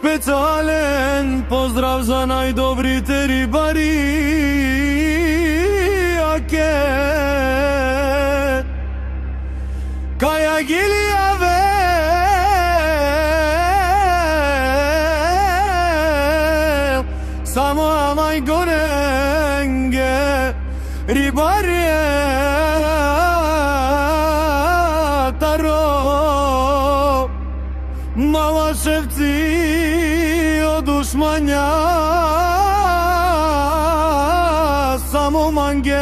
Specijalен pozdrav za najdobrijte ribari, ake Kaja Gilijave samo amaj gorenge ribarje taro Malashevci od dušmanja samo mangen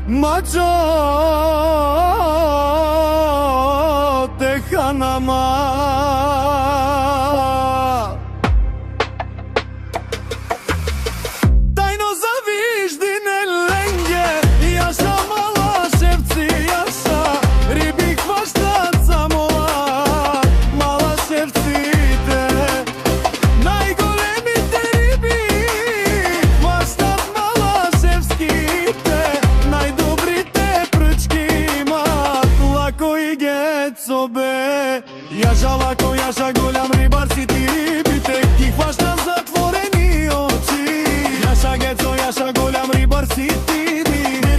mačo tehanama Jaša lako, jaša golям ribar si ti ribите, ги хващам затворени очи. Jaša гецо, jaša голям ribar си ти,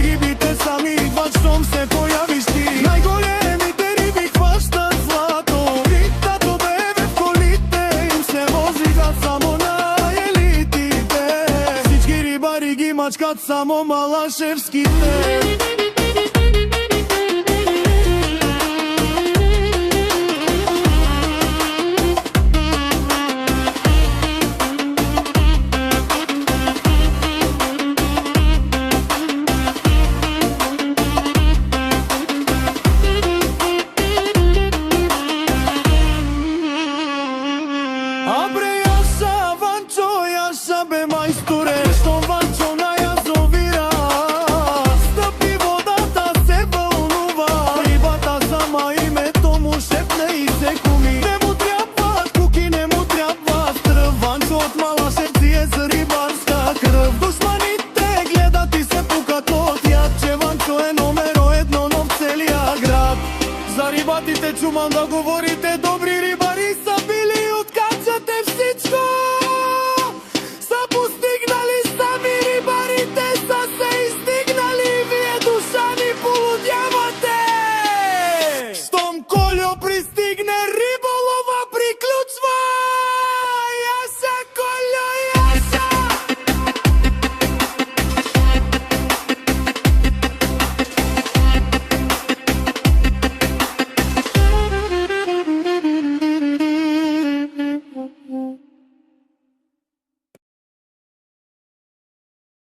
рибите сами идват, щом се появиш ти. Най-големите риби хващат злато, ритато бебе в колите им се возиха само на елитите. Всички рибари ги мачкат само малашевските. За рибатите чумам да говори